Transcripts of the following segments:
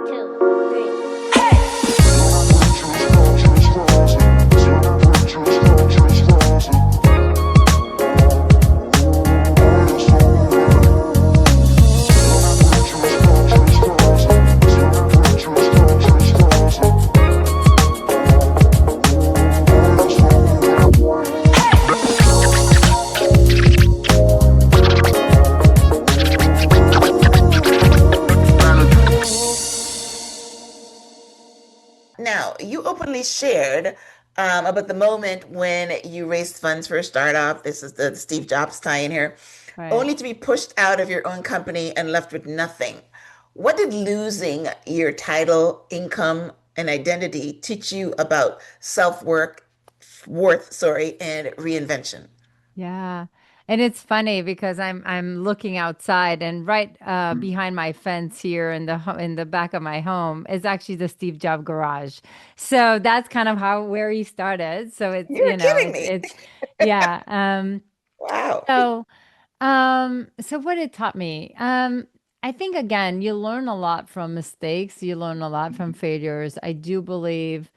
two, three. Now, you openly shared about the moment when you raised funds for a startup. This is the Steve Jobs tie in here, Right. only to be pushed out of your own company and left with nothing. What did losing your title, income, and identity teach you about self-worth, and reinvention? Yeah. And it's funny because I'm looking outside and right behind my fence here in in the back of my home is actually the Steve Jobs garage. So that's kind of how where he started. So it's You're kidding me. it's yeah. Wow. So so what it taught me. I think again, you learn a lot from mistakes, you learn a lot from failures. I do believe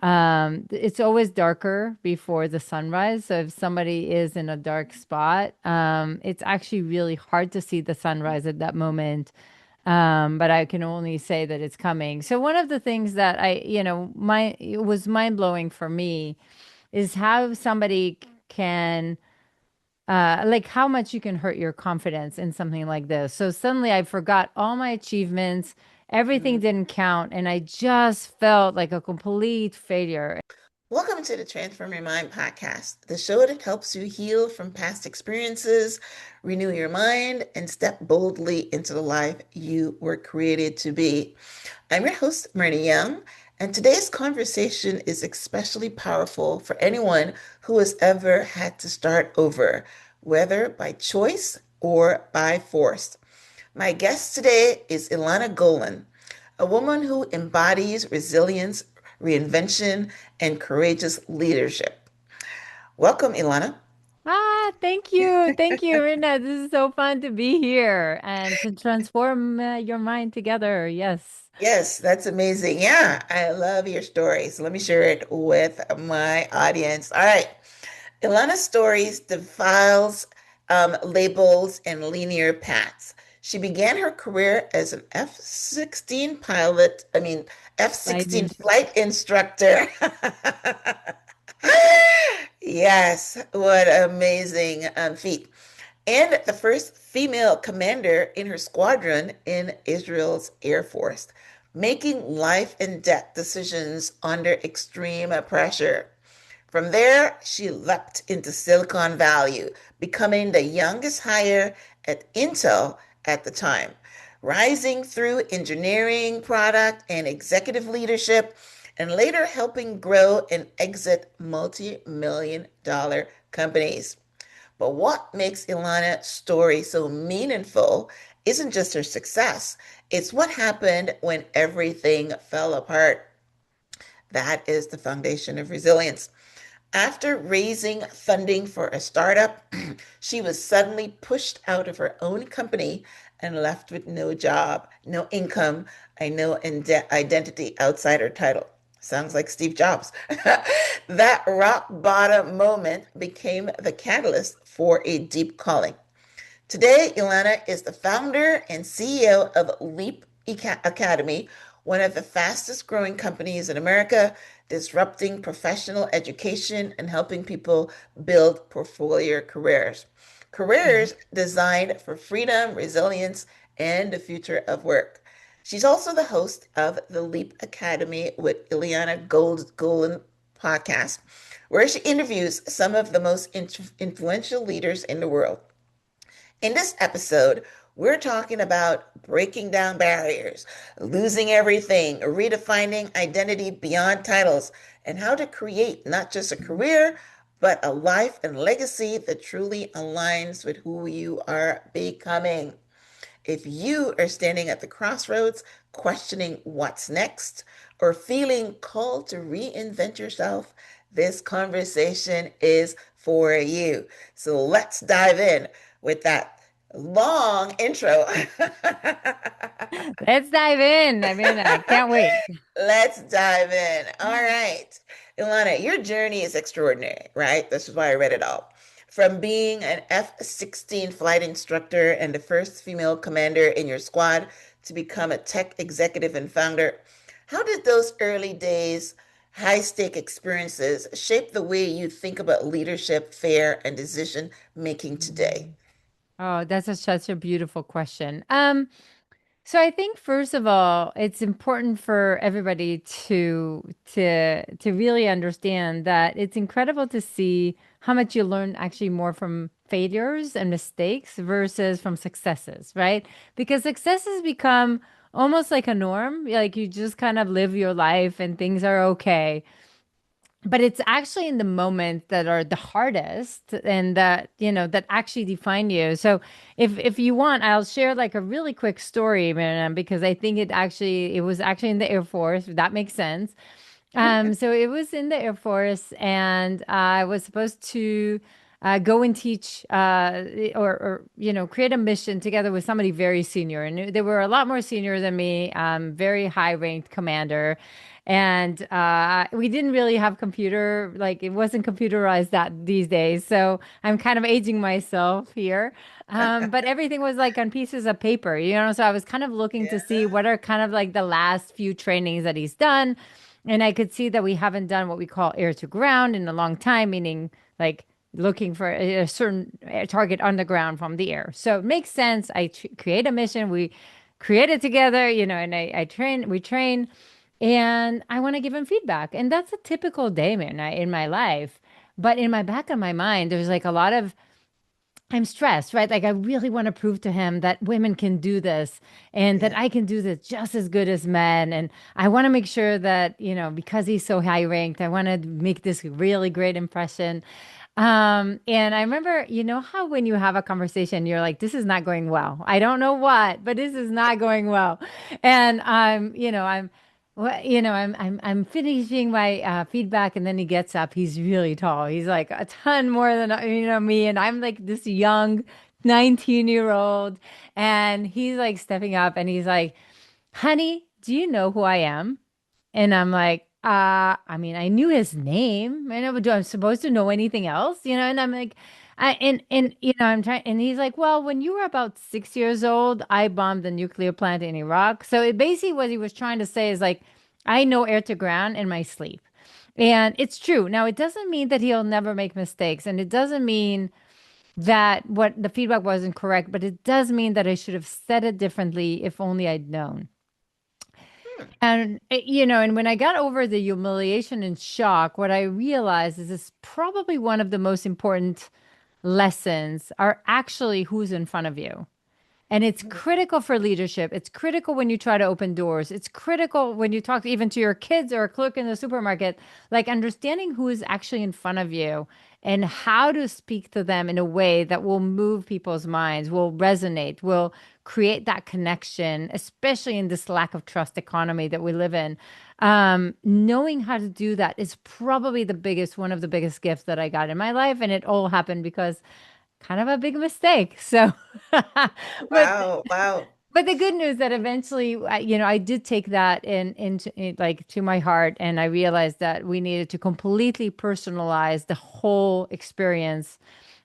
it's always darker before the sunrise. So if somebody is in a dark spot, it's actually really hard to see the sunrise at that moment. But I can only say that it's coming. So one of the things that it was mind blowing for me is how somebody can like how much you can hurt your confidence in something like this. So suddenly I forgot all my achievements, everything didn't count, and I just felt like a complete failure. Welcome to the Transform Your Mind podcast, the show that helps you heal from past experiences, renew your mind, and step boldly into the life you were created to be. I'm your host, Myrna Young, and today's conversation is especially powerful for anyone who has ever had to start over, whether by choice or by force. My guest today is Ilana Golan, a woman who embodies resilience, reinvention, and courageous leadership. Welcome, Ilana. Ah, thank you. Thank you, Rina. This is so fun to be here and to transform your mind together. Yes. Yes, that's amazing. Yeah, I love your story. So let me share it with my audience. All right. Ilana's stories defiles labels and linear paths. She began her career as an F-16 pilot, I mean, F-16 Lightning. flight instructor. Yes, what amazing feat. And the first female commander in her squadron in Israel's Air Force, making life and death decisions under extreme pressure. From there, she leapt into Silicon Valley, becoming the youngest hire at Intel at the time, rising through engineering, product, and executive leadership, and later helping grow and exit multi-million dollar companies. But what makes Ilana's story so meaningful isn't just her success, it's what happened when everything fell apart. That is the foundation of resilience. After raising funding for a startup, she was suddenly pushed out of her own company and left with no job, no income, and no identity outside her title. Sounds like Steve Jobs. That rock bottom moment became the catalyst for a deep calling. Today, Ilana is the founder and CEO of Leap Academy, one of the fastest growing companies in America, disrupting professional education and helping people build portfolio careers. Careers designed for freedom, resilience, and the future of work. She's also the host of the Leap Academy with Ilana Golan podcast, where she interviews some of the most influential leaders in the world. In this episode, we're talking about breaking down barriers, losing everything, redefining identity beyond titles, and how to create not just a career, but a life and legacy that truly aligns with who you are becoming. If you are standing at the crossroads, questioning what's next, or feeling called to reinvent yourself, this conversation is for you. So let's dive in with that. Long intro. Let's dive in. I mean, I can't wait. Let's dive in. All right. Ilana, your journey is extraordinary, right? This is why I read it all. From being an F-16 flight instructor and the first female commander in your squad to become a tech executive and founder, how did those early days, high-stake experiences shape the way you think about leadership, fear, and decision making today? Oh, that's such a beautiful question. So I think first of all, it's important for everybody to really understand that it's incredible to see how much you learn actually more from failures and mistakes versus from successes, right? Because successes become almost like a norm, like you just kind of live your life and things are okay. But it's actually in the moments that are the hardest and that that actually define you. So if you want, I'll share like a really quick story, Miriam, because I think it was actually in the Air Force, if that makes sense. So it was in the Air Force, and I was supposed to go and teach or create a mission together with somebody very senior, and they were a lot more senior than me, very high ranked commander. And we didn't really have computer, like it wasn't computerized that these days. So I'm kind of aging myself here. But everything was like on pieces of paper, So I was kind of looking to see Yeah. what are kind of like the last few trainings that he's done. And I could see that we haven't done what we call air to ground in a long time, meaning like looking for a certain target on the ground from the air. So it makes sense. Create a mission. We create it together, and we train, and I want to give him feedback. And that's a typical day, man, in my life. But in my back of my mind, there's like a lot of I'm stressed, right? Like I really want to prove to him that women can do this and that Yeah. I can do this just as good as men. And I want to make sure that, because he's so high ranked, I want to make this really great impression. And I remember, how when you have a conversation, you're like, this is not going well. I don't know what, but this is not going well. And I'm finishing my feedback, and then he gets up. He's really tall. He's like a ton more than me, and I'm like this young 19-year-old, and he's like stepping up, and he's like, "Honey, do you know who I am?" And I'm like, I mean, I knew his name. I know, but do I'm supposed to know anything else? And I'm like, I'm trying, and he's like, well, when you were about 6 years old, I bombed the nuclear plant in Iraq. So it basically what he was trying to say is like, I know air to ground in my sleep. And it's true. Now, it doesn't mean that he'll never make mistakes, and it doesn't mean that what the feedback wasn't correct, but it does mean that I should have said it differently if only I'd known. Hmm. And and when I got over the humiliation and shock, what I realized is it's probably one of the most important lessons are actually who's in front of you. And it's critical for leadership. It's critical when you try to open doors. It's critical when you talk even to your kids or a clerk in the supermarket, like understanding who is actually in front of you and how to speak to them in a way that will move people's minds, will resonate, will create that connection, especially in this lack of trust economy that we live in. Knowing how to do that is probably one of the biggest gifts that I got in my life. And it all happened because kind of a big mistake. So, but Wow. Wow. but the good news that eventually, I did take that like to my heart, and I realized that we needed to completely personalize the whole experience,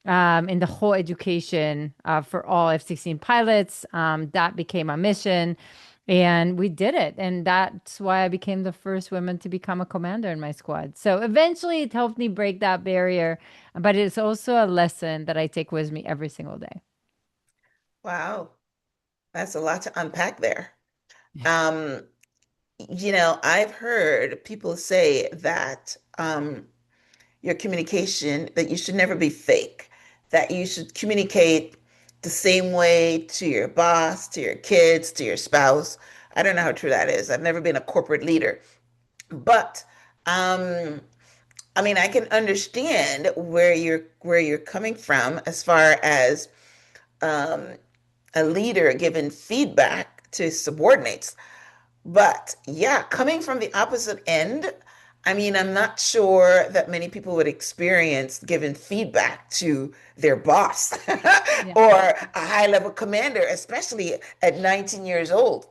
in the whole education for all F-16 pilots. That became a mission. And we did it. And that's why I became the first woman to become a commander in my squad. So eventually it helped me break that barrier. But it's also a lesson that I take with me every single day. Wow. That's a lot to unpack there. Um, I've heard people say that your communication, that you should never be fake, that you should communicate the same way to your boss, to your kids, to your spouse. I don't know how true that is. I've never been a corporate leader, but um, I mean, I can understand where you're coming from as far as um, a leader giving feedback to subordinates. But yeah, coming from the opposite end, I mean, I'm not sure that many people would experience giving feedback to their boss Yeah. or a high level commander, especially at 19 years old.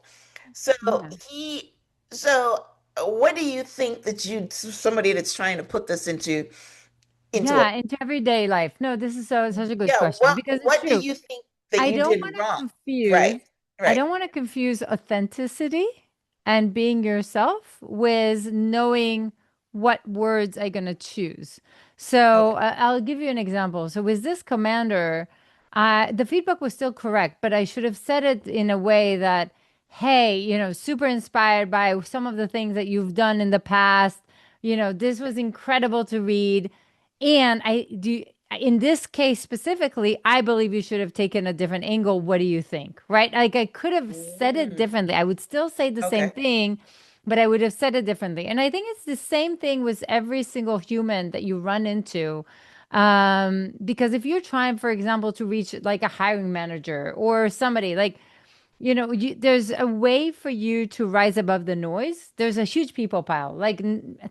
So Yeah. he, so what do you think that somebody that's trying to put this into a, Yeah, into everyday life. No, this is such a good yeah, question because it's what do true. you think that I you don't did want to wrong? Right, confuse I right. don't want to confuse authenticity and being yourself with knowing what words I'm going to choose. So Okay. I'll give you an example. So with this commander, the feedback was still correct, but I should have said it in a way that, hey, super inspired by some of the things that you've done in the past. This was incredible to read. And I do in this case specifically, I believe you should have taken a different angle. What do you think? Right? Like I could have said it Mm, differently. I would still say the same okay. thing, but I would have said it differently. And I think it's the same thing with every single human that you run into. Because if you're trying, for example, to reach like a hiring manager or somebody like there's a way for you to rise above the noise. There's a huge people pile, like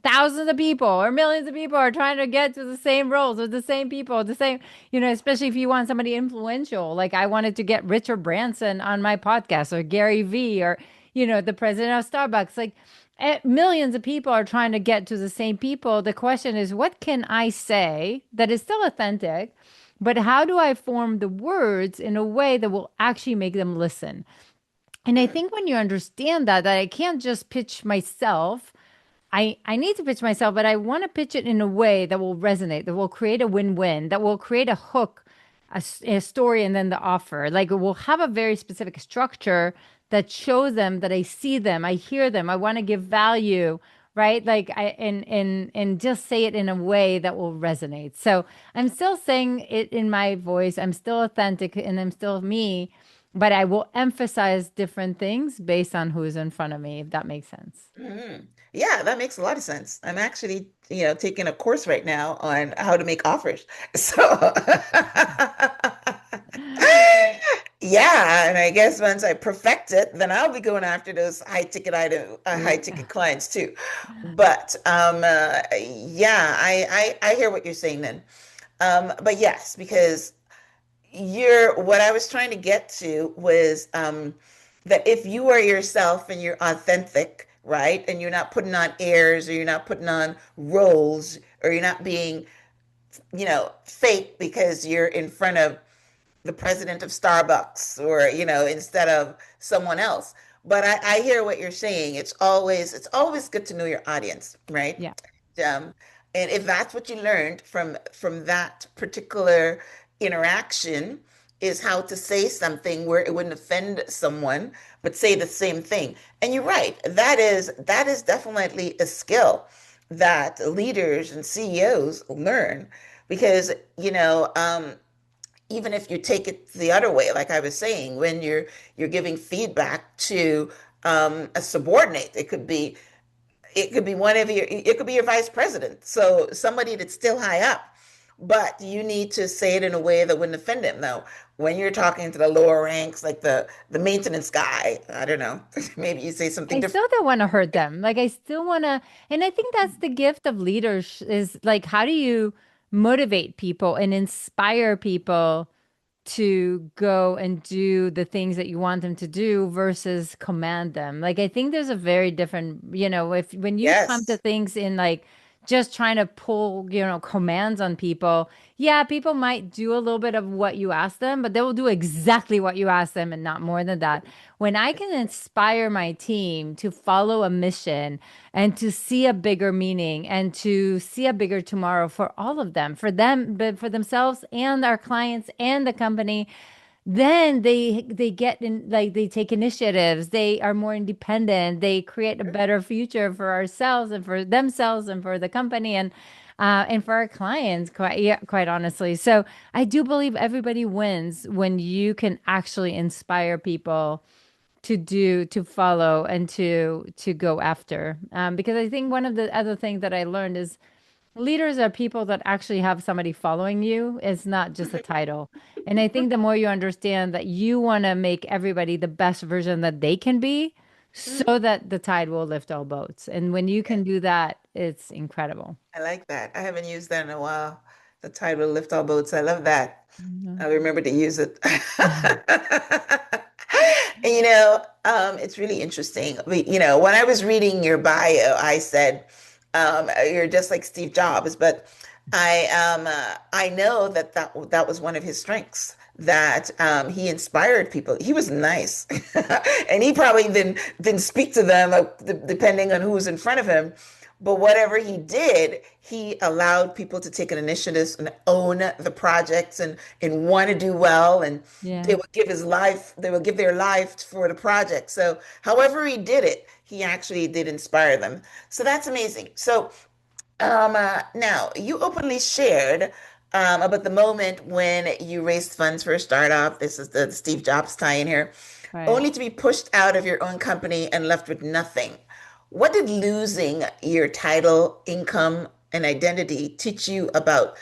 thousands of people or millions of people are trying to get to the same roles with the same people, the same, especially if you want somebody influential. Like I wanted to get Richard Branson on my podcast or Gary Vee or, the president of Starbucks. Like millions of people are trying to get to the same people. The question is, what can I say that is still authentic? But how do I form the words in a way that will actually make them listen? And I Mm, think when you understand that I can't just pitch myself, I need to pitch myself, but I want to pitch it in a way that will resonate, that will create a win-win, that will create a hook, a story, and then the offer. Like it will have a very specific structure that shows them that I see them, I hear them, I want to give value, right? Like and just say it in a way that will resonate. So I'm still saying it in my voice. I'm still authentic and I'm still me, but I will emphasize different things based on who's in front of me, if that makes sense. mm. Yeah, that makes a lot of sense. I'm actually, taking a course right now on how to make offers. So, yeah, and I guess once I perfect it, then I'll be going after those high Yeah. ticket clients too. But yeah, I hear what you're saying then. But yes, because what I was trying to get to was that if you are yourself and you're authentic, right, and you're not putting on airs or you're not putting on roles or you're not being, fake because you're in front of the president of Starbucks or, instead of someone else. But I hear what you're saying. It's always good to know your audience, right? Yeah. Um, and if that's what you learned from that particular interaction, is how to say something where it wouldn't offend someone, but say the same thing. And you're right. That is definitely a skill that leaders and CEOs learn because, even if you take it the other way, like I was saying, when you're giving feedback to a subordinate, it could be it could be your vice president, so somebody that's still high up, but you need to say it in a way that wouldn't offend him. Now, when you're talking to the lower ranks, like the maintenance guy, I don't know, maybe you say something I different. still don't want to hurt them. Like I still want to, and I think that's the gift of leaders is like how do you motivate people and inspire people to go and do the things that you want them to do versus command them. Like I think there's a very different, if when you come to Yes. things in like just trying to pull, commands on people, yeah, people might do a little bit of what you ask them, but they will do exactly what you ask them and not more than that. When I can inspire my team to follow a mission and to see a bigger meaning and to see a bigger tomorrow for all of them, but for themselves and our clients and the company, then they get in like they take initiatives, they are more independent, they create a better future for ourselves and for themselves and for the company and for our clients, quite yeah, quite honestly. So I do believe everybody wins when you can actually inspire people to follow and to go after. Because I think one of the other things that I learned is leaders are people that actually have somebody following you. It's not just a title. And I think the more you understand that you want to make everybody the best version that they can be, Mm, so that the tide will lift all boats. And when you yeah, can do that, it's incredible. I like that. I haven't used that in a while. The tide will lift all boats. I love that. Mhm. I remember to use it. Mhm. It's really interesting. When I was reading your bio, I said, you're just like Steve Jobs, but I know that was one of his strengths, that he inspired people. He was nice, and he probably didn't speak to them depending on who was in front of him. But whatever he did, he allowed people to take an initiative and own the projects and want to do well. And Yeah. they would give their life for the project. So however he did it, he actually did inspire them. So that's amazing. So now you openly shared about the moment when you raised funds for a startup. This is the Steve Jobs tie in here, Right. only to be pushed out of your own company and left with nothing. What did losing your title, income, and identity teach you about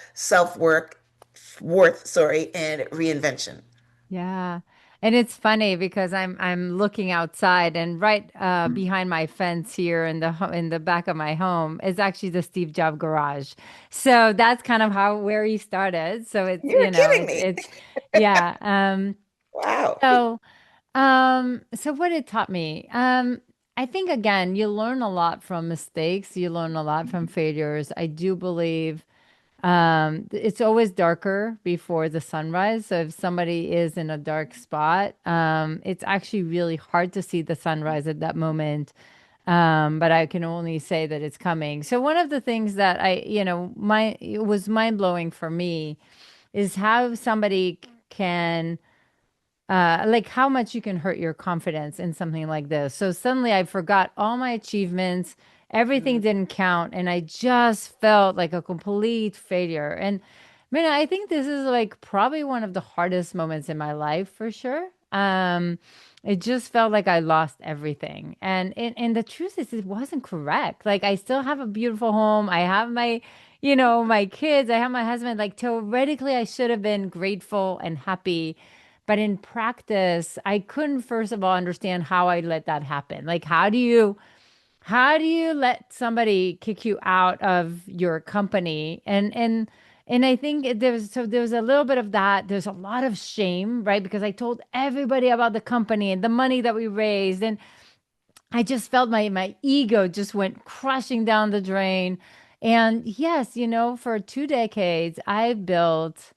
worth, and reinvention? Yeah. And it's funny because I'm looking outside and right behind my fence here in in the back of my home is actually the Steve Jobs garage. So that's kind of how where he started. So it's, You're kidding me. it's yeah. Wow. So so what it taught me, I think again, you learn a lot from mistakes, you learn a lot from failures. I do believe it's always darker before the sunrise. So if somebody is in a dark spot, it's actually really hard to see the sunrise at that moment. But I can only say that it's coming. So one of the things that it was mind blowing for me is how somebody can like how much you can hurt your confidence in something like this. So suddenly I forgot all my achievements, everything Mm, didn't count, and I just felt like a complete failure. And man, I think this is like probably one of the hardest moments in my life for sure. It just felt like I lost everything. And the truth is it wasn't correct. Like I still have a beautiful home. I have my my kids, I have my husband. Like theoretically I should have been grateful and happy, but in practice, I couldn't first of all understand how I let that happen. Like how do you let somebody kick you out of your company? And I think there was a little bit of that. There's a lot of shame, right? Because I told everybody about the company and the money that we raised, and I just felt my ego just went crushing down the drain. And yes, for 2 decades, I built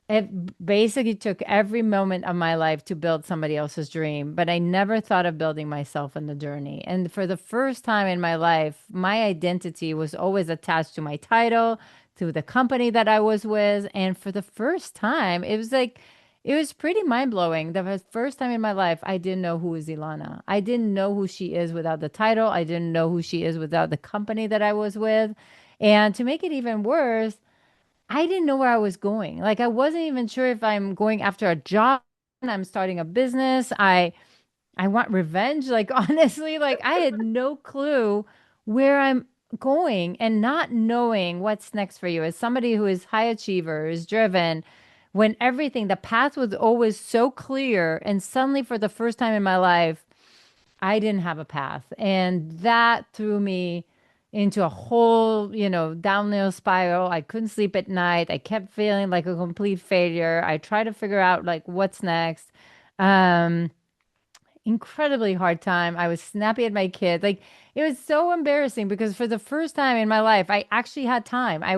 it basically took every moment of my life to build somebody else's dream, but I never thought of building myself in the journey. And for the first time in my life, my identity was always attached to my title, to the company that I was with. And for the first time, it was pretty mind blowing. The first time in my life, I didn't know who is Ilana. I didn't know who she is without the title. I didn't know who she is without the company that I was with. And to make it even worse, I didn't know where I was going. Like I wasn't even sure if I'm going after a job. I'm starting a business. I want revenge. Like honestly, like I had no clue where I'm going, and not knowing what's next for you as somebody who is high achiever, is driven, when everything, the path was always so clear, and suddenly for the first time in my life, I didn't have a path. And that threw me into a whole, downhill spiral. I couldn't sleep at night. I kept feeling like a complete failure. I tried to figure out like what's next. Um, Incredibly hard time. I was snappy at my kids. Like it was so embarrassing because for the first time in my life, I actually had time. I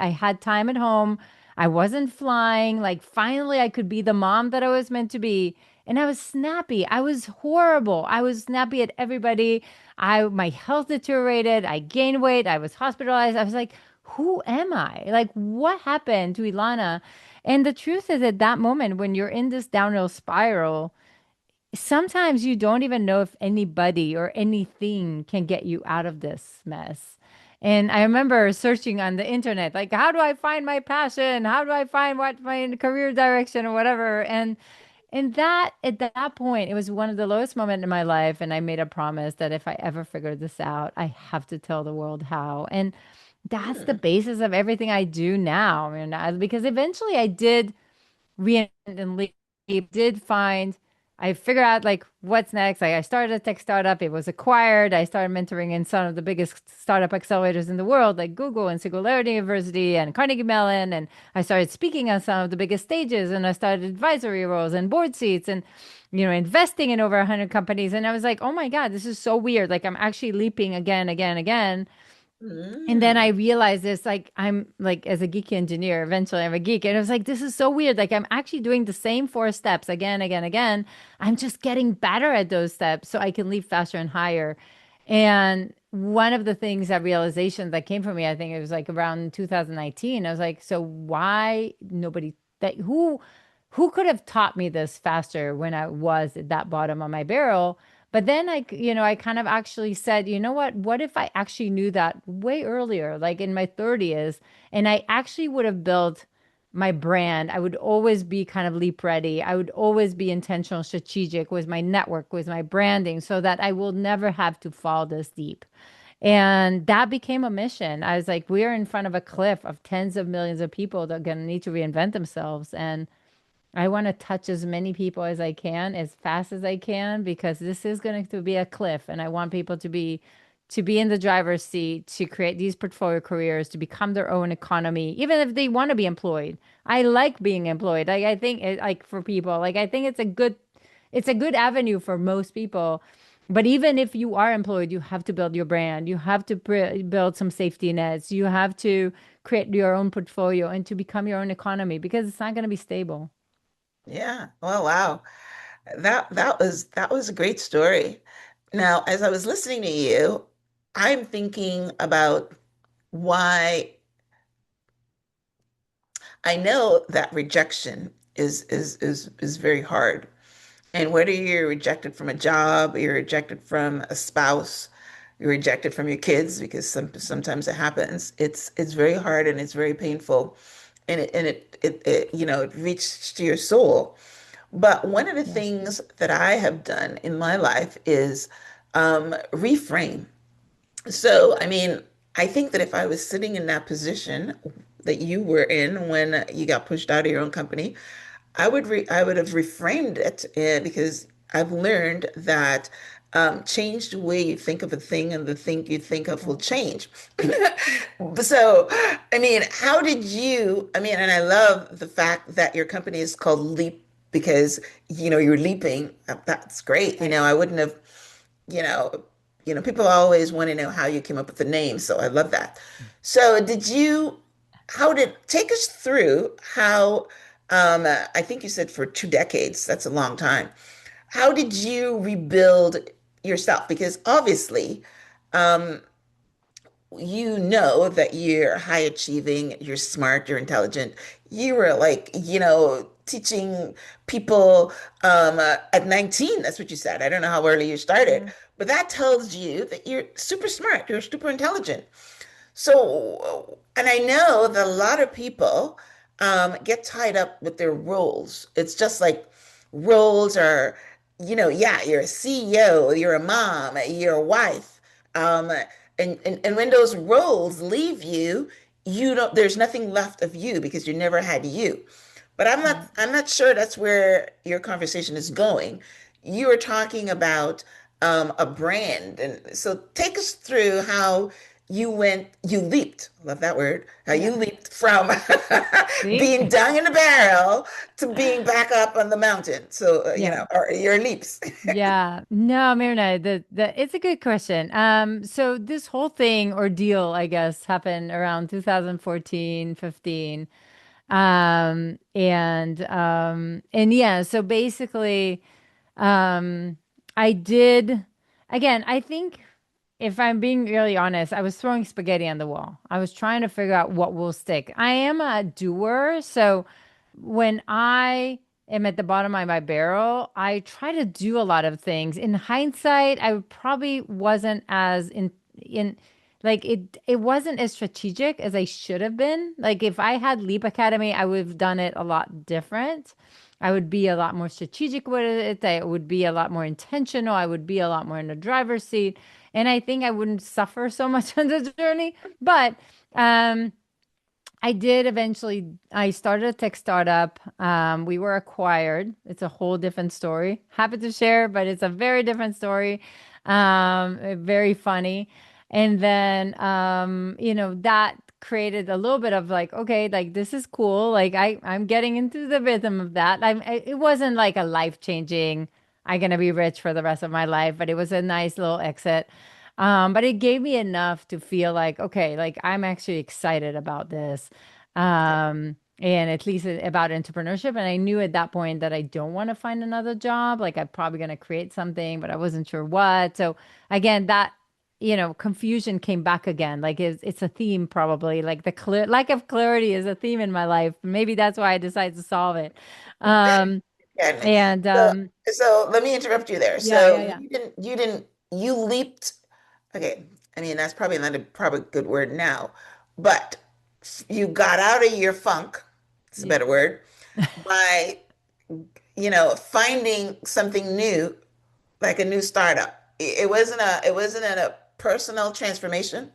had time at home. I wasn't flying. Like finally I could be the mom that I was meant to be. And I was snappy. I was horrible. I was snappy at everybody. My health deteriorated. I gained weight. I was hospitalized. I was like, who am I? Like what happened to Ilana? And the truth is at that moment when you're in this downhill spiral, sometimes you don't even know if anybody or anything can get you out of this mess. And I remember searching on the internet, like, how do I find my passion? How do I find what my career direction or whatever? And that at that point, it was one of the lowest moments in my life. And I made a promise that if I ever figure this out, I have to tell the world how. And that's the mm, basis of everything I do now. Because eventually I did reinvent and leave, did find I figure out like what's next. Like I started a tech startup, it was acquired. I started mentoring in some of the biggest startup accelerators in the world, like Google and Singularity University and Carnegie Mellon. And I started speaking on some of the biggest stages, and I started advisory roles and board seats and investing in over 100 companies. And I was like, oh my God, this is so weird. Like I'm actually leaping again, again, again. And then I Mm. realized this, like, I'm like, as a geeky engineer, eventually I'm a geek. And I was like, this is so weird. Like, I'm actually doing the same four steps again, again, again. I'm just getting better at those steps so I can leap faster and higher. And one of the things that realization that came from me, I think it was like around 2019. I was like, so why nobody that who could have taught me this faster when I was at that bottom of my barrel? But then I kind of actually said, you know what? What if I actually knew that way earlier, like in my 30s, and I actually would have built my brand? I would always be kind of leap ready. I would always be intentional, strategic with my network, with my branding, so that I will never have to fall this deep. And that became a mission. I was like, we're in front of a cliff of tens of millions of people that are going to need to reinvent themselves. And I want to touch as many people as I can, as fast as I can, because this is going to be a cliff, and I want people to be in the driver's seat, to create these portfolio careers, to become their own economy, even if they want to be employed. I like being employed. Like I think like for people, like I think it's a good avenue for most people. But even if you are employed, you have to build your brand. You have to build some safety nets. You have to create your own portfolio and to become your own economy, because it's not going to be stable. Yeah. Oh, wow. That was a great story. Now, as I was listening to you, I'm thinking about why I know that rejection is very hard. And whether you're rejected from a job, you're rejected from a spouse, you're rejected from your kids, because sometimes it happens. It's very hard and it's very painful, and it reaches to your soul. But one of the Yeah. things that I have done in my life is reframe. So, I mean, I think that if I was sitting in that position that you were in when you got pushed out of your own company, I would have reframed it, because I've learned that change the way you think of a thing, and the thing you think of will change. So, I mean, how did you? I mean, and I love the fact that your company is called Leap, because you're leaping. That's great. Right. I wouldn't have you know, people always want to know how you came up with the name, so I love that. So, take us through how, I think you said for 2 decades, that's a long time. How did you rebuild yourself? Because obviously, um, you know that you're high achieving, you're smart, you're intelligent. You were like, teaching people at 19. That's what you said. I don't know how early you started, Yeah. but that tells you that you're super smart, you're super intelligent. So, and I know that a lot of people get tied up with their roles. It's just like roles are, yeah, you're a CEO, you're a mom, you're a wife. Um, and when those roles leave you, there's nothing left of you, because you never had you. But Right. I'm not sure that's where your conversation is going. You were talking about a brand. And so take us through how you leaped, love that word, how Yeah. you leaped from See? being down in a barrel to being back up on the mountain. So, Yeah. or your leaps. Yeah. No, Myrna, it's a good question. So this whole thing ordeal, I guess, happened around 2014, 15. And yeah, so basically, um, I did, again, I think, if I'm being really honest, I was throwing spaghetti on the wall. I was trying to figure out what will stick. I am a doer, so when I am at the bottom of my barrel, I try to do a lot of things. In hindsight, I probably wasn't as in like it wasn't as strategic as I should have been. Like if I had Leap Academy, I would have done it a lot different. I would be a lot more strategic with it. I would be a lot more intentional. I would be a lot more in the driver's seat. And I think I wouldn't suffer so much on the journey. But um I did eventually. I started a tech startup. We were acquired. It's a whole different story. Happy to share, but it's a very different story. Very funny. And then, that created a little bit of like, okay, like this is cool. Like I'm getting into the rhythm of that. It wasn't like a life changing. I'm gonna be rich for the rest of my life, but it was a nice little exit. But it gave me enough to feel like, okay, like I'm actually excited about this. And at least about entrepreneurship. And I knew at that point that I don't want to find another job. Like I'm probably going to create something, but I wasn't sure what. So again, that, confusion came back again. Like it's a theme probably. Like the lack of clarity is a theme in my life. Maybe that's why I decided to solve it. Um, And and so, so let me interrupt you there. yeah, yeah, So yeah. you leaped. Okay, I mean that's probably not a probably good word now, but you got out of your funk. It's a Yeah. better word by finding something new, like a new startup. It wasn't a personal transformation.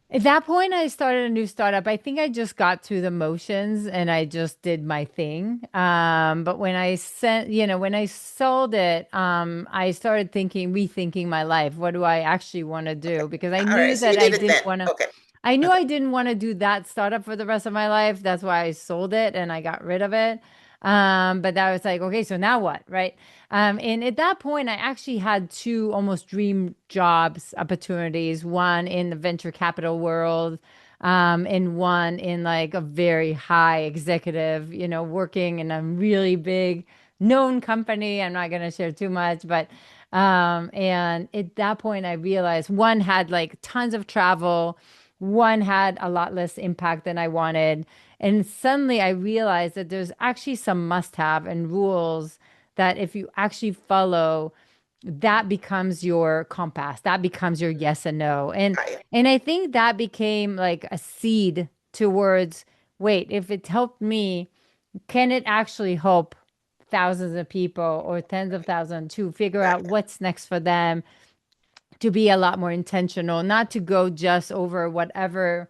At that point, I started a new startup. I think I just got through the motions and I just did my thing. But when I sold it, I started rethinking my life. What do I actually want to do? Because I All knew right, so you that I did it didn't then. want to. Okay, I knew okay, I didn't want to do that startup for the rest of my life. That's why I sold it and I got rid of it. But that was like, okay, so now what, right? And at that point, I actually had two almost dream jobs opportunities, one in the venture capital world, and one in like a very high executive, working in a really big known company. I'm not going to share too much, but and at that point, I realized one had like tons of travel, one had a lot less impact than I wanted. And suddenly I realized that there's actually some must have and rules that if you actually follow, that becomes your compass, that becomes your yes and no. and got you. and I think that became like a seed towards, wait, if it helped me, can it actually help thousands of people or tens of thousands to figure Got out what's next for them, to be a lot more intentional, not to go just over you.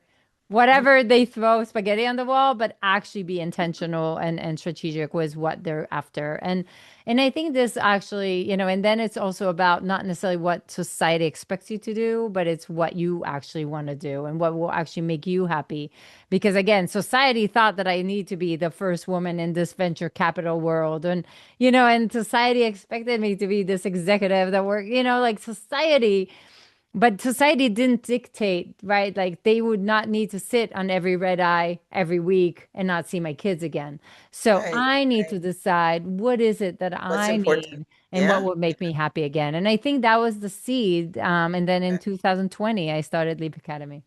whatever they throw spaghetti on the wall, but actually be intentional and strategic with what they're after. And I think this actually, and then it's also about not necessarily what society expects you to do, but it's what you actually want to do and what will actually make you happy. Because again, society thought that I need to be the first woman in this venture capital world. And society expected me to be this executive that work, like society, but society didn't dictate, right? Like they would not need to sit on every red eye every week and not see my kids again. So Right, I need to right. decide what is it that What's I important? need and what Yeah. would make me happy again. And I think that was the seed. And then in 2020, I started Leap Academy.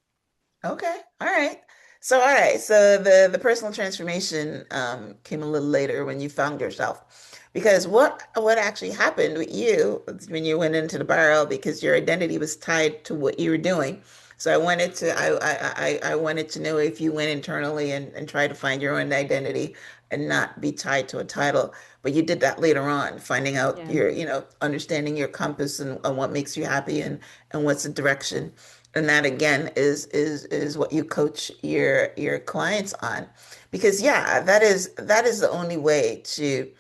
Okay. All right. So, all right. So the personal transformation came a little later when you found yourself. Because what actually happened with you when you went into the barrel because your identity was tied to what you were doing. So I wanted to know if you went internally and tried to find your own identity and not be tied to a title. But you did that later on, finding out Yeah. understanding your compass and what makes you happy and what's the direction. And that again is what you coach your clients on. Because yeah, that is the only way to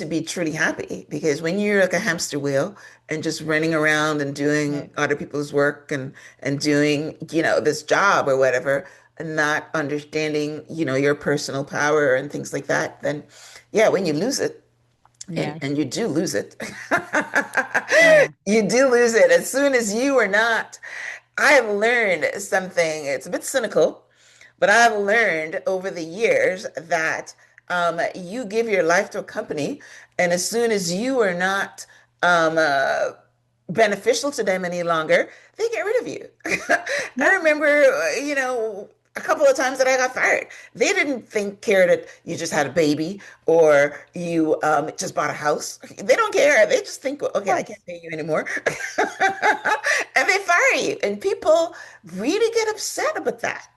be truly happy. Because when you're like a hamster wheel and just running around and doing Right. other people's work and doing, this job or whatever, and not understanding, your personal power and things like that, then yeah, when you lose it, and Yes. and you do lose it. Yeah. You do lose it as soon as you are not. I've learned something, it's a bit cynical, but I've learned over the years that you give your life to a company, and as soon as you are not um, uh, beneficial to them any longer, they get rid of you. I Yeah. remember, a couple of times that I got fired. They didn't care that you just had a baby or you just bought a house. They don't care. They just think, Of okay, I course. can't pay you anymore. And they fire you. And people really get upset about that.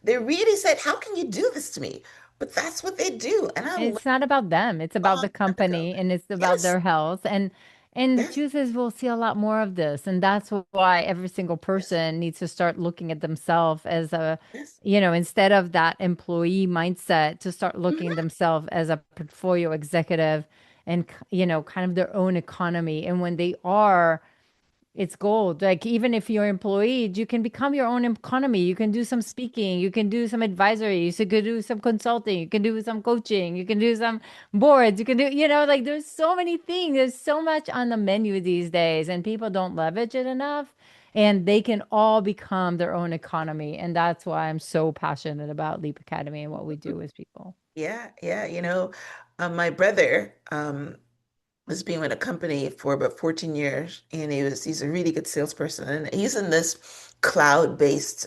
They really said, how can you do this to me? But that's what they do. And I And learned it's not about them. It's a about long the time ago. company and it's about Yes. their health. And And the Yes. truth is, we'll see a lot more of this. And that's why every single Yes. person needs to start looking at themselves as a, Yes. instead of that employee mindset, to start looking at Mhm. themselves as a portfolio executive and, kind of their own economy. And when they are, it's gold. Like even if you're employed, you can become your own economy. You can do some speaking, you can do some advisory, you can do some consulting, you can do some coaching, you can do some boards, you can do, like there's so many things. There's so much on the menu these days, and people don't leverage it enough. And they can all become their own economy. And that's why I'm so passionate about Leap Academy and what we do with people. Yeah, yeah. My brother was being with a company for about 14 years, and he's a really good salesperson, and he's in this cloud-based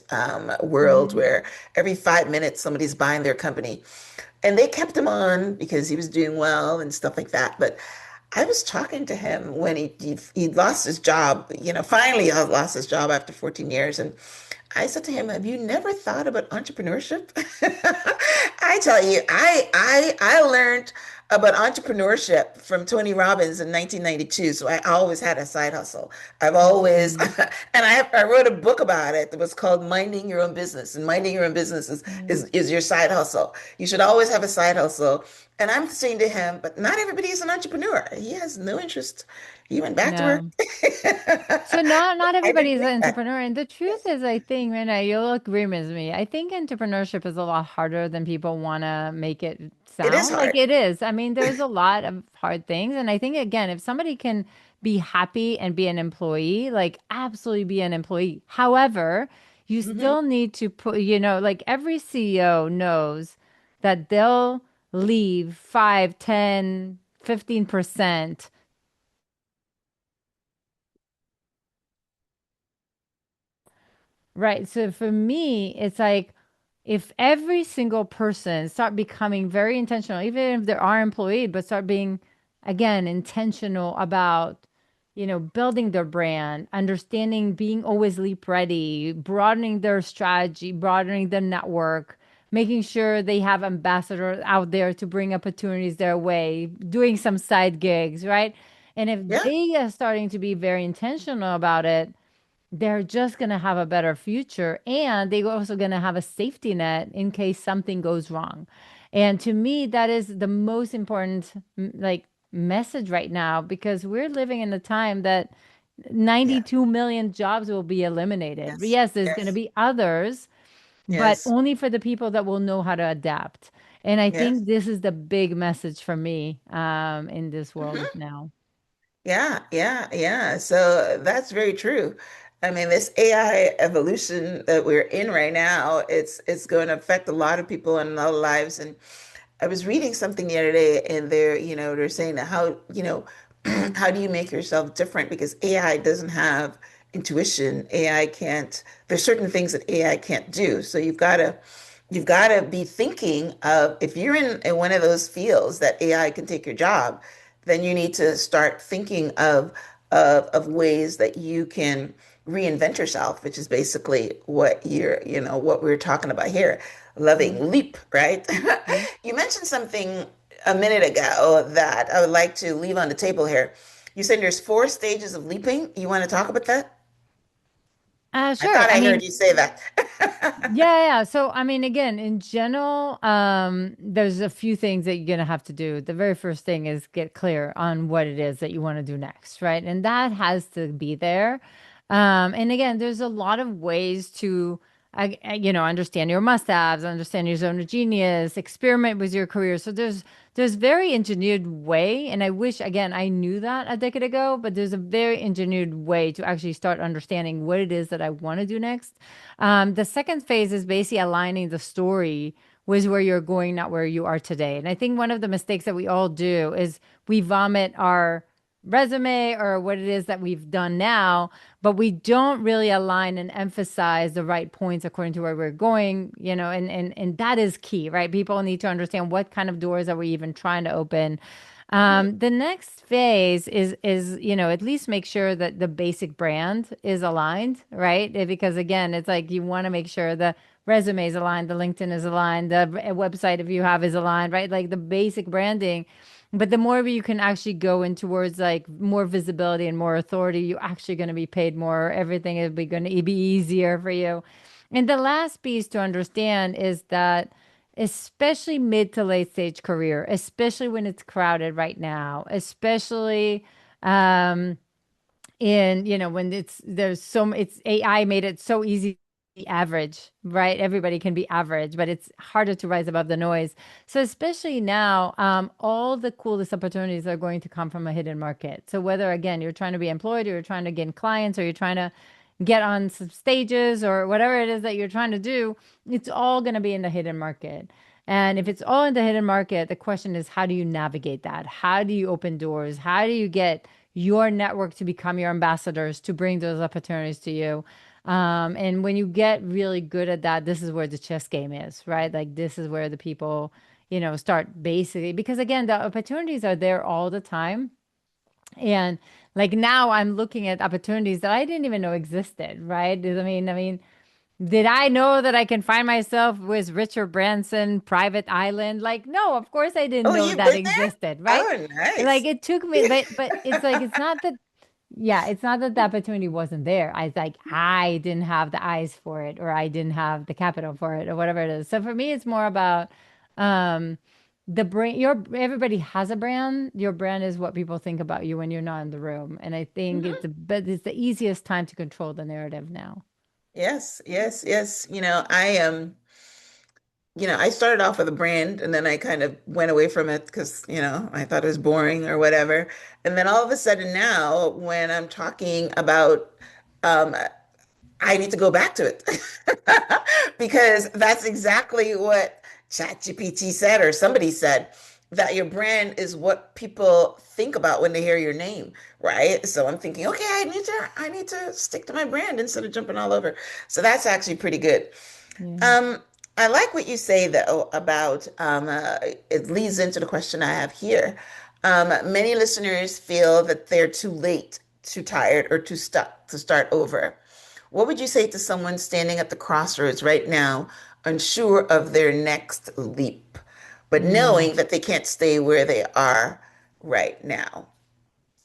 world Mhm. where every 5 minutes somebody's buying their company, and they kept him on because he was doing well and stuff like that. But I was talking to him when he lost his job. Finally, he lost his job after 14 years, and I said to him, "Have you never thought about entrepreneurship?" I tell you, I learned about entrepreneurship from Tony Robbins in 1992. So I always had a side hustle. I've always, Mhm. and I wrote a book about it that was called Minding Your Own Business. And minding your own business is, Yeah. is, is your side hustle. You should always have a side hustle. And I'm saying to him, but not everybody is an entrepreneur. He has no interest. He went back to work. No. So not I everybody didn't is like an that. entrepreneur. And the truth Yes. is, I think, Rena, you'll agree with me. I think entrepreneurship is a lot harder than people want to make it It is sound. Like hard. it is. I mean, there's a lot of hard things. And I think, again, if somebody can be happy and be an employee, like absolutely be an employee. However, you Hmm. still need to put, like every CEO knows that they'll leave 5, 10, 15%. Right. So for me, it's like if every single person start becoming very intentional, even if they are employed, but start being again intentional about, building their brand, understanding, being always leap ready, broadening their strategy, broadening their network, making sure they have ambassadors out there to bring opportunities their way, doing some side gigs, right? And if Yeah. they are starting to be very intentional about it, they're just going to have a better future, and they're also going to have a safety net in case something goes wrong. And to me, that is the most important like message right now, because we're living in a time that Yeah. 92 million jobs will be eliminated. Yes. Yes, there's going to Yes. be others, but Yes. only for the people that will know how to adapt. And I Yes. think this is the big message for me in this world of Hmm. now. Yeah. Yeah. Yeah. So that's very true. I mean, this AI evolution that we're in right now, it's going to affect a lot of people and a lot of lives. And I was reading something the other day, and they're saying that how do you make yourself different? Because AI doesn't have intuition. AI can't, there's certain things that AI can't do. So you've got to be thinking of, if you're in one of those fields that AI can take your job, then you need to start thinking of ways that you can reinvent yourself, which is basically what we're talking about here, loving Mhm. leap, right? Yeah. You mentioned something a minute ago that I would like to leave on the table here. You said there's 4 stages of leaping. You want to talk about that? I Sure. thought I I heard mean, you say that. yeah, yeah. So, I mean, again, in general, there's a few things that you're gonna have to do. The very first thing is get clear on what it is that you want to do next, right? And that has to be there. And again, there's a lot of ways to, understand your must-haves, understand your zone of genius, experiment with your career. So there's very engineered way, and I wish again I knew that a decade ago. But there's a very engineered way to actually start understanding what it is that I want to do next. The second phase is basically aligning the story with where you're going, not where you are today. And I think one of the mistakes that we all do is we vomit our resume or what it is that we've done now, but we don't really align and emphasize the right points according to where we're going, and that is key, right? People need to understand what kind of doors are we even trying to open. Mhm. The next phase is at least make sure that the basic brand is aligned, right? Because again, it's like you want to make sure the resume is aligned, the LinkedIn is aligned, the website if you have is aligned, right? Like the basic branding. But the more you can actually go in towards like more visibility and more authority, you're actually going to be paid more. Everything is going to be easier for you. And the last piece to understand is that, especially mid to late stage career, especially when it's crowded right now, especially um, in, when there's it's AI made it so easy to be average, right? Everybody can be average, but it's harder to rise above the noise. So especially now, all the coolest opportunities are going to come from a hidden market. So whether, again, you're trying to be employed, or you're trying to get clients, or you're trying to get on some stages, or whatever it is that you're trying to do, it's all going to be in the hidden market. And if it's all in the hidden market, the question is, how do you navigate that? How do you open doors? How do you get your network to become your ambassadors to bring those opportunities to you? And when you get really good at that, this is where the chess game is, right? Like, this is where the people, start basically, because again, the opportunities are there all the time. And like now I'm looking at opportunities that I didn't even know existed, right? I mean, did I know that I can find myself with Richard Branson, Private Island? Like, no, of course I didn't Oh, know you've that been there? existed, right? Oh, Like nice. it took me, but it's like, it's not that, yeah, it's not that the opportunity wasn't there. I was like, I didn't have the eyes for it, or I didn't have the capital for it, or whatever it is. So for me, it's more about um the brand. Everybody has a brand. Your brand is what people think about you when you're not in the room. And I think Mhm. but it's the easiest time to control the narrative now. Yes, yes, yes. I started off with a brand and then I kind of went away from it because, I thought it was boring or whatever. And then all of a sudden now, when I'm talking about, um, I need to go back to it because that's exactly what ChatGPT said or somebody said, that your brand is what people think about when they hear your name, right? So I'm thinking, okay, I need to stick to my brand instead of jumping all over. So that's actually pretty good. Yeah. Um, I like what you say though about it leads into the question I have here. Many listeners feel that they're too late, too tired, or too stuck to start over. What would you say to someone standing at the crossroads right now, unsure of their next leap, but Mm. knowing that they can't stay where they are right now?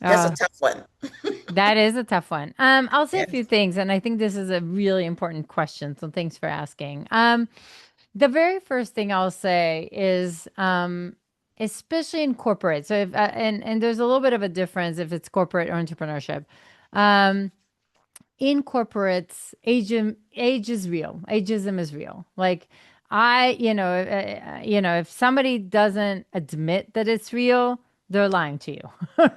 That's a Oh, tough one. that is a tough one. I'll say a few Yes. things, and I think this is a really important question. So thanks for asking. The very first thing I'll say is, especially in corporate. So if and there's a little bit of a difference if it's corporate or entrepreneurship. Um, in corporates, age is real. Ageism is real. Like, if somebody doesn't admit that it's real, they're lying to you,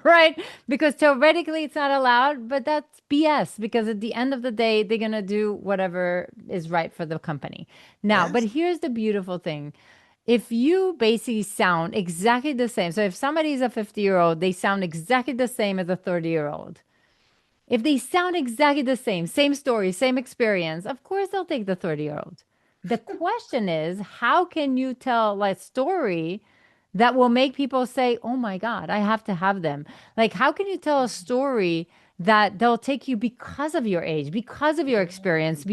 right? Because theoretically it's not allowed, but that's BS. Because at the end of the day, they're gonna do whatever is right for the company. Now, but Yes. here's the beautiful thing: if you basically sound exactly the same, so if somebody's a 50-year-old, they sound exactly the same as a 30-year-old. If they sound exactly the same story, same experience, of course they'll take the 30-year-old. The question is, how can you tell a story that will make people say, oh my God, I have to have them? Like, how can you tell a story that they'll take you because of your age, because of your experience,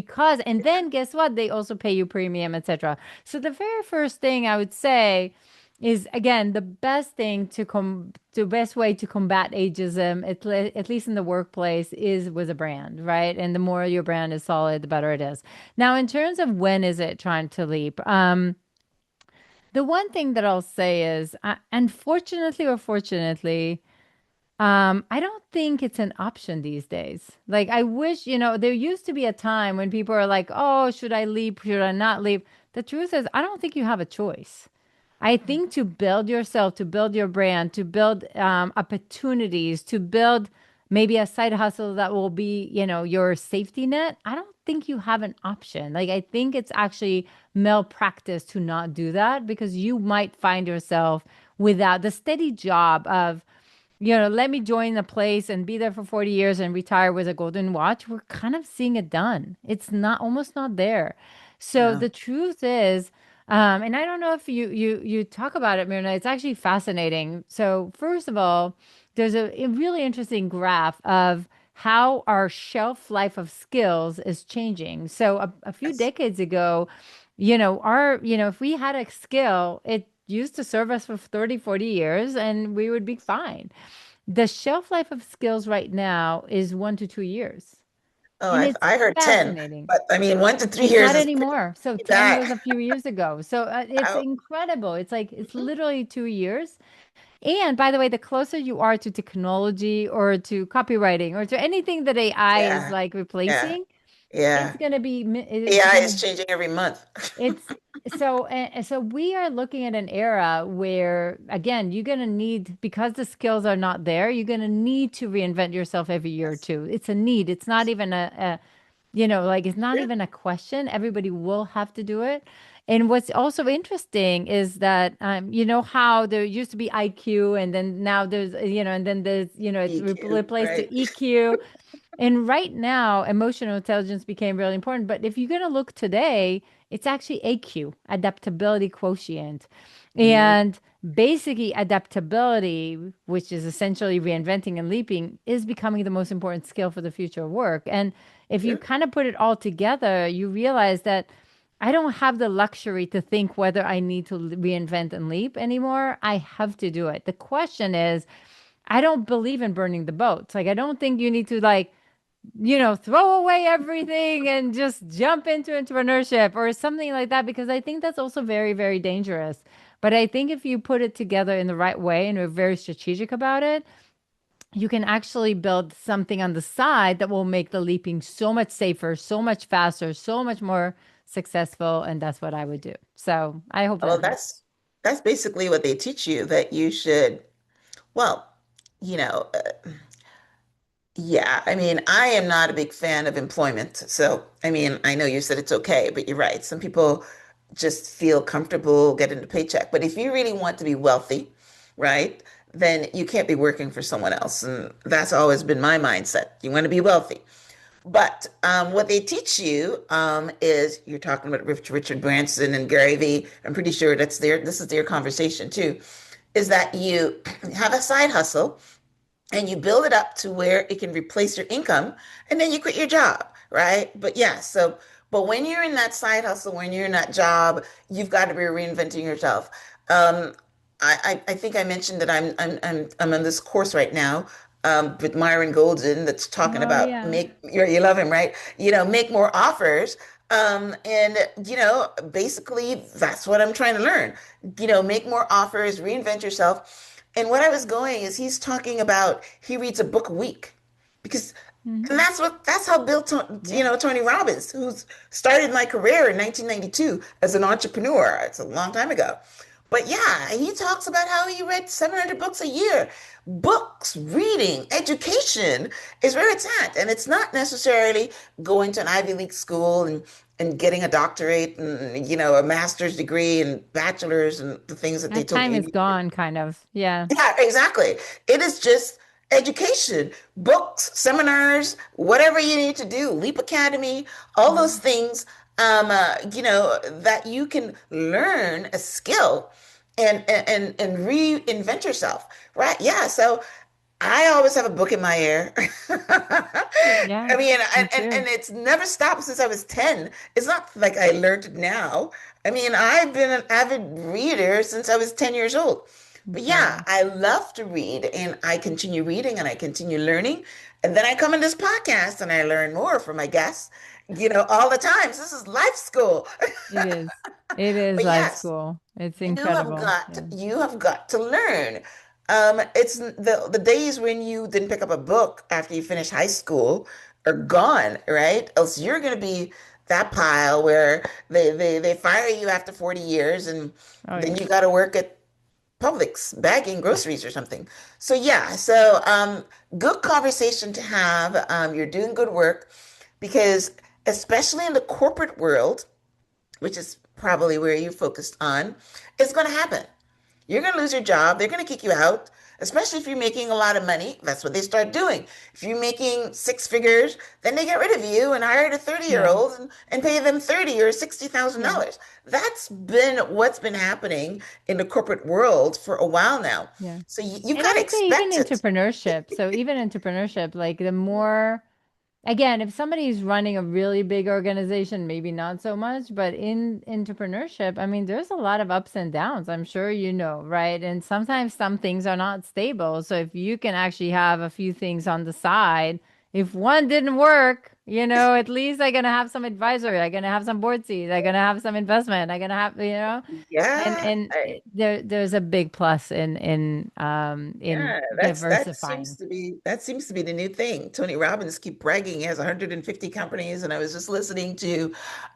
and then guess what? They also pay you premium, etc. So the very first thing I would say is, again, the best thing the best way to combat ageism, at least in the workplace, is with a brand, right? And the more your brand is solid, the better it is. Now, in terms of when is it trying to leap, the one thing that I'll say is, unfortunately or fortunately, I don't think it's an option these days. Like, I wish, there used to be a time when people are like, oh, should I leap? Should I not leap? The truth is, I don't think you have a choice. I think to build yourself, to build your brand, to build opportunities, to build maybe a side hustle that will be, your safety net, I don't think you have an option. Like, I think it's actually malpractice to not do that, because you might find yourself without the steady job of, let me join a place and be there for 40 years and retire with a golden watch. We're kind of seeing it done. It's not almost not there. So No. the truth is, and I don't know if you talk about it, Myrna. It's actually fascinating. So first of all, there's a really interesting graph of how our shelf life of skills is changing. So a few Yes. decades ago, if we had a skill, it used to serve us for 30, 40 years and we would be fine. The shelf life of skills right now is 1 to 2 years. Oh, And it's I heard 10, fascinating. but I mean, 1 to 3 years Not is pretty anymore. So 10 bad. was a few years ago. So it's Wow. incredible. It's like, it's Mhm. literally 2 years. And by the way, the closer you are to technology or to copywriting or to anything that AI is Yeah, like yeah, replacing, it's yeah. going to be, it's AI going is to, changing every month. it's so we are looking at an era where again, you're going to need, because the skills are not there, you're going to need to reinvent yourself every year or Yes. two. It's a need. It's not even like it's not Yeah. even a question. Everybody will have to do it. And what's also interesting is that how there used to be IQ and then now there's and then there's it's EQ, replaced to right? EQ. And right now, emotional intelligence became really important. But if you're going to look today, it's actually AQ, adaptability quotient. Mm, And basically, adaptability, which is essentially reinventing and leaping, is becoming the most important skill for the future of work. And if you yeah. kind of put it all together, you realize that I don't have the luxury to think whether I need to reinvent and leap anymore. I have to do it. The question is, I don't believe in burning the boats. Like, I don't think you need to throw away everything and just jump into entrepreneurship or something like that, because I think that's also very, very dangerous. But I think if you put it together in the right way and are very strategic about it, you can actually build something on the side that will make the leaping so much safer, so much faster, so much more successful. And that's what I would do. So I hope Well, that helps. that's basically what they teach you that you should. Well, you know, yeah. I mean, I am not a big fan of employment. So, I mean, I know you said it's okay, but you're right. Some people just feel comfortable getting a paycheck. But if you really want to be wealthy, right, then you can't be working for someone else. And that's always been my mindset. You want to be wealthy. But what they teach you is you're talking about Richard Branson and Gary Vee. I'm pretty sure this is their conversation too, is that you have a side hustle and you build it up to where it can replace your income and then you quit your job, right? But yeah, but when you're in that side hustle, when you're in that job, you've got to be reinventing yourself. Um, I think I mentioned that I'm on this course right now with Myron Golden that's talking Oh, about yeah. you love him, right? Make more offers. And basically that's what I'm trying to learn. Make more offers, reinvent yourself. And what I was going is he's talking about he reads a book a week because and Mhm. that's how Yeah. Tony Robbins, who's started my career in 1992 as an entrepreneur. It's a long time ago. But yeah, he talks about how he read 700 books a year. Books, reading, education is where it's at. And it's not necessarily going to an Ivy League school and getting a doctorate and, a master's degree and bachelor's and the things that they That told time is you. gone, kind of. Yeah. Yeah, exactly. It is just education, books, seminars, whatever you need to do, Leap Academy, all those Mhm. things, that you can learn a skill and reinvent yourself, right? Yeah. So I always have a book in my ear. Yeah. I mean, Me and too. it's never stopped since I was 10. It's not like I learned it now. I mean, I've been an avid reader since I was 10 years old. But yeah, Incredible. I love to read and I continue reading and I continue learning. And then I come in this podcast and I learn more from my guests, all the time. So this is life school. It is. It is But life yes, school. It's you have incredible. got Yeah. you have got to learn. It's the days when you didn't pick up a book after you finished high school are gone, right? Else you're gonna be that pile where they fire you after 40 years and Oh, then yeah. you got to work at Publix bagging groceries or something. So yeah, good conversation to have. You're doing good work because especially in the corporate world, which is probably where you're focused on, it's going to happen. You're going to lose your job. They're going to kick you out, especially if you're making a lot of money. That's what they start doing. If you're making six figures, then they get rid of you and hire a 30-year-old Yeah. old and pay them 30 or sixty thousand Yeah. dollars. That's been what's been happening in the corporate world for a while now. Yeah. So you've And got I to would say even expect it. entrepreneurship. So even entrepreneurship, like the more again, if somebody's running a really big organization, maybe not so much, but in entrepreneurship, I mean, there's a lot of ups and downs, I'm sure you know, right? And sometimes some things are not stable. So if you can actually have a few things on the side, if one didn't work, at least I'm gonna have some advisory, I'm gonna have some board seats, I'm gonna have some investment, I'm gonna have, Yeah, there's a big plus in yeah, diversifying. that seems to be the new thing. Tony Robbins keep bragging he has 150 companies, and I was just listening to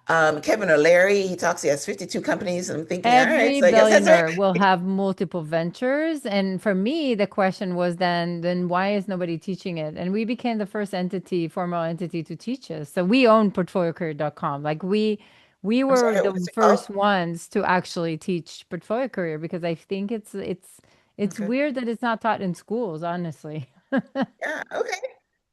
Kevin O'Leary. He talks he has 52 companies, and I'm thinking, all right, Every so I guess that's right. billionaire will have multiple ventures. And for me, the question was then why is nobody teaching it? And we became the first entity, formal entity to teach us. So we own portfoliocareer.com. Like we I'm were sorry, the what's it called? first ones to actually teach portfolio career because I think it's Okay. weird that it's not taught in schools, honestly. Yeah, okay.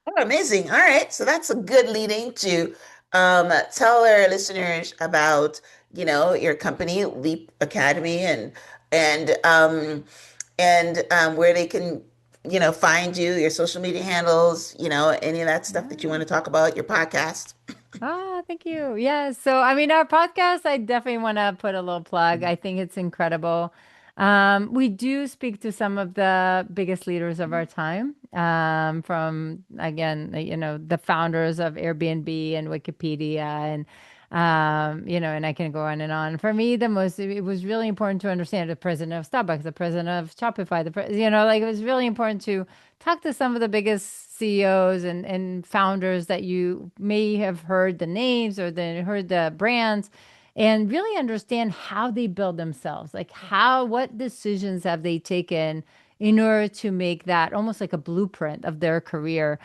Oh, amazing. All right. So that's a good leading to tell our listeners about, your company, Leap Academy, and where they can, find you, your social media handles, any of that stuff that you want Yeah. to talk about, your podcast. Ah, thank you. Yeah. So, I mean, our podcast, I definitely want to put a little plug. I think it's incredible. We do speak to some of the biggest leaders of our time, from, again, the founders of Airbnb and Wikipedia and I can go on and on. For me, it was really important to understand the president of Starbucks, the president of Shopify, like it was really important to talk to some of the biggest CEOs and founders that you may have heard the names or then heard the brands and really understand how they build themselves. Like what decisions have they taken in order to make that almost like a blueprint of their career.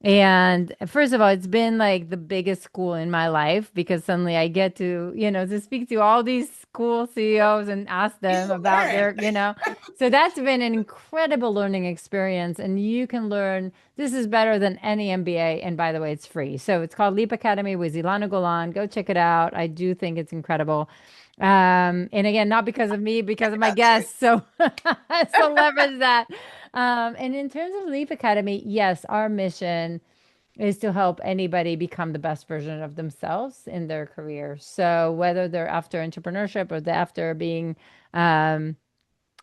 And first of all, it's been like the biggest school in my life because suddenly I get to speak to all these cool CEOs and ask them You about learn. their. So that's been an incredible learning experience. And you can learn, this is better than any MBA. And by the way, it's free. So it's called Leap Academy with Ilana Golan. Go check it out. I do think it's incredible. And again, not because of me, because of my That's right. guests. So, so leverage that. And in terms of Leap Academy, yes, our mission is to help anybody become the best version of themselves in their career. So whether they're after entrepreneurship or they're after being, um,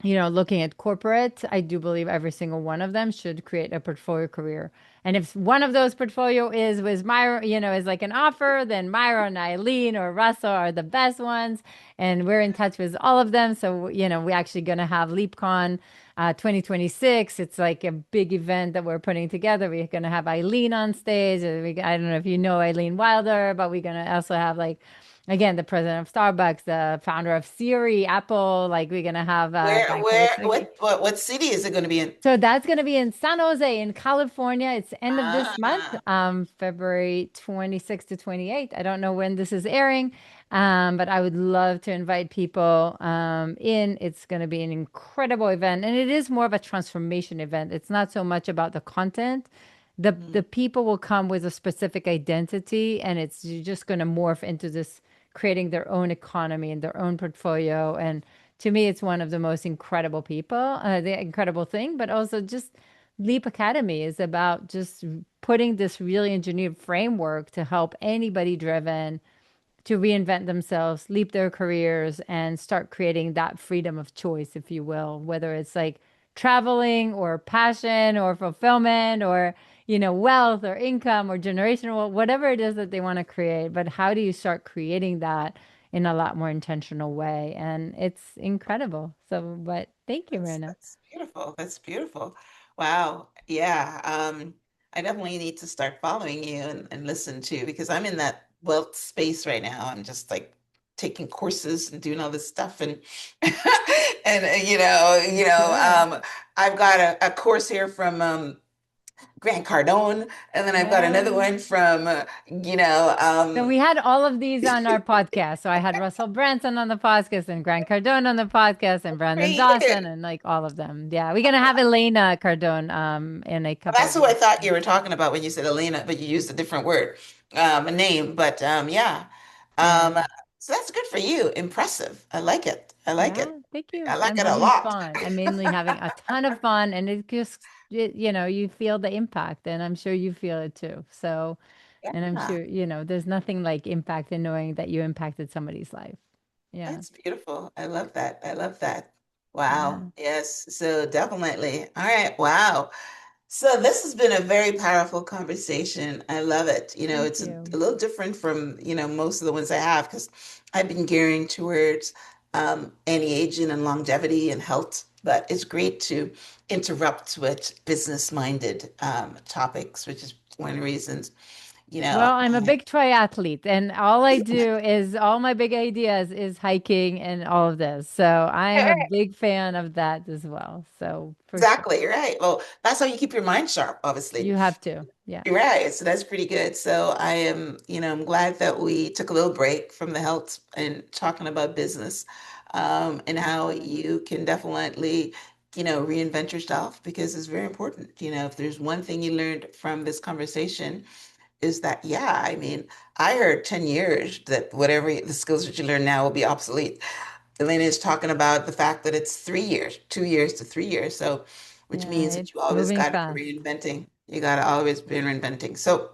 looking at corporate, I do believe every single one of them should create a portfolio career. And if one of those portfolio is Myra, is like an offer, then Myra and Eileen or Russell are the best ones. And we're in touch with all of them. So, we're actually going to have LeapCon 2026. It's like a big event that we're putting together. We're going to have Eileen on stage. I don't know if you know Eileen Wilder, but we're going to also have like, again, the president of Starbucks, the founder of Siri, Apple. Like we're gonna have a guy called Sagi. What city is it going to be in? So that's gonna be in San Jose, in California. It's the end of this month, Ah, February 26th to 28th. I don't know when this is airing, but I would love to invite people in. It's gonna be an incredible event, and it is more of a transformation event. It's not so much about the content. The mm, people will come with a specific identity, and it's just going to morph into this creating their own economy and their own portfolio. And to me, it's one of the most incredible people, the incredible thing, but also just Leap Academy is about just putting this really engineered framework to help anybody driven to reinvent themselves, leap their careers, and start creating that freedom of choice, if you will, whether it's like traveling or passion or fulfillment or, wealth or income or generational, whatever it is that they want to create. But how do you start creating that in a lot more intentional way? And it's incredible. So, but thank you, Myrna. that's beautiful. That's beautiful. Wow. Yeah. I definitely need to start following you and listen to because I'm in that wealth space right now. I'm just like taking courses and doing all this stuff and and Good. I've got a course here from Grant Cardone, and then I've got another Yeah. one from So we had all of these on our podcast. So I had Russell Branson on the podcast and Grant Cardone on the podcast and Brandon right here. Dawson and like all of them. Yeah, we're gonna have Elena Cardone in a couple That's of who I weeks. thought you were talking about when you said Elena, but you used a different word, a name. But yeah. Yeah. Um, so that's good for you. Impressive. I like it. I like Yeah, it. thank you. I like I'm it a having lot. fun. I'm mainly having a ton of fun and it just you feel the impact, and I'm sure you feel it too. So, and I'm Yeah. sure, there's nothing like impact in knowing that you impacted somebody's life. Yeah. That's beautiful. I love that. I love that. Yeah. Wow. Yes. So definitely. All right. Wow. So this has been a very powerful conversation. I love it. Thank It's a you. little different from, most of the ones I have because I've been gearing towards anti-aging and longevity and health. But it's great to interrupt with business-minded topics, which is one of the reasons, you Well, know, I'm a big triathlete, and all I do is all my big ideas is hiking and all of this. So I am a big fan of that as well. So for sure. exactly right. Well, that's how you keep your mind sharp, obviously. You have to. Yeah. You're right. So that's pretty good. So I am, I'm glad that we took a little break from the health and talking about business, and how you can definitely, reinvent yourself because it's very important. If there's one thing you learned from this conversation is that, yeah, I mean, I heard 10 years that whatever the skills that you learn now will be obsolete. Elena is talking about the fact that it's 3 years, 2 years to 3 years. So, which Yeah, means that you it's always moving got to be fast. reinventing. You got to always be reinventing. So,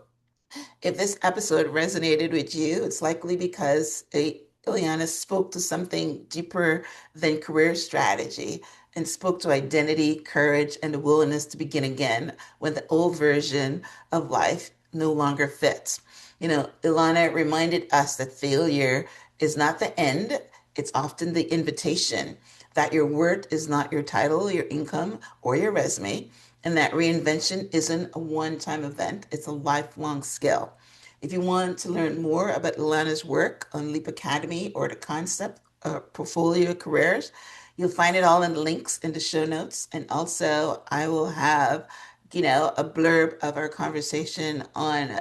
if this episode resonated with you, it's likely because Ileana spoke to something deeper than career strategy and spoke to identity, courage, and the willingness to begin again when the old version of life no longer fits. Ilana reminded us that failure is not the end, it's often the invitation, that your worth is not your title, your income, or your resume, and that reinvention isn't a one time event, it's a lifelong skill. If you want to learn more about Ilana's work on Leap Academy or the concept of portfolio careers, you'll find it all in the links in the show notes. And also, I will have, a blurb of our conversation on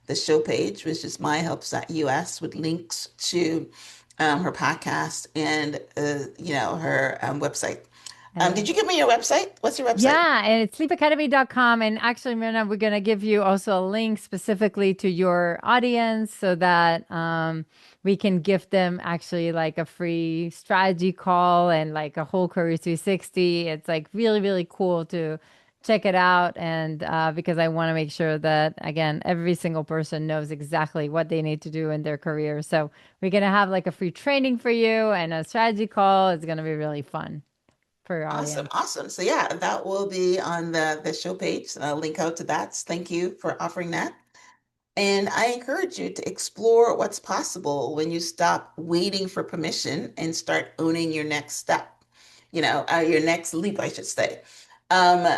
the show page, which is myhelps.us, with links to her podcast and, her website. I Did love you it. give me your website? What's your website? Yeah, and it's sleepacademy.com. And actually, Myrna, we're going to give you also a link specifically to your audience so that we can give them actually like a free strategy call and like a whole career 360. It's like really, really cool to check it out. And because I want to make sure that, again, every single person knows exactly what they need to do in their career. So we're going to have like a free training for you and a strategy call. It's going to be really fun for your Awesome, audience. awesome. So yeah, that will be on the show page. And I'll link out to that. Thank you for offering that. And I encourage you to explore what's possible when you stop waiting for permission and start owning your next step, your next leap, I should say. Um,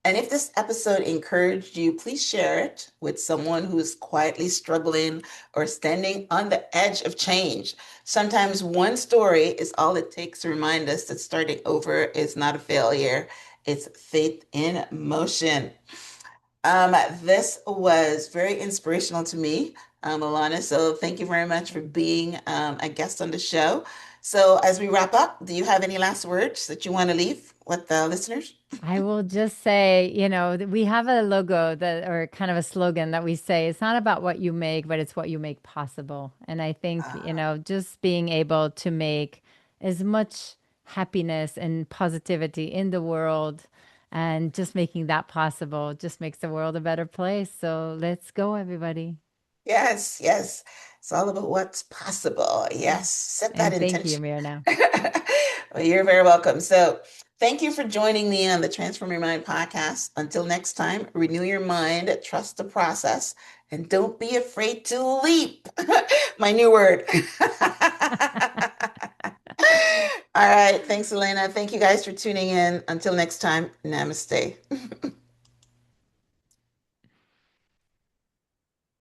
and if this episode encouraged you, please share it with someone who's quietly struggling or standing on the edge of change. Sometimes one story is all it takes to remind us that starting over is not a failure, it's faith in motion. This was very inspirational to me, Alana. So thank you very much for being a guest on the show. So as we wrap up, do you have any last words that you want to leave with the listeners? I will just say, we have a logo that, or kind of a slogan that we say, it's not about what you make, but it's what you make possible. And I think, just being able to make as much happiness and positivity in the world and just making that possible just makes the world a better place. So let's go, everybody. Yes, yes. It's all about what's possible. Yeah. Yes, set that And thank you, intention. Myrna. Well, you're very welcome. So, thank you for joining me on the Transform Your Mind podcast. Until next time, renew your mind, trust the process, and don't be afraid to leap. My new word. All right. Thanks, Elena. Thank you guys for tuning in. Until next time, namaste.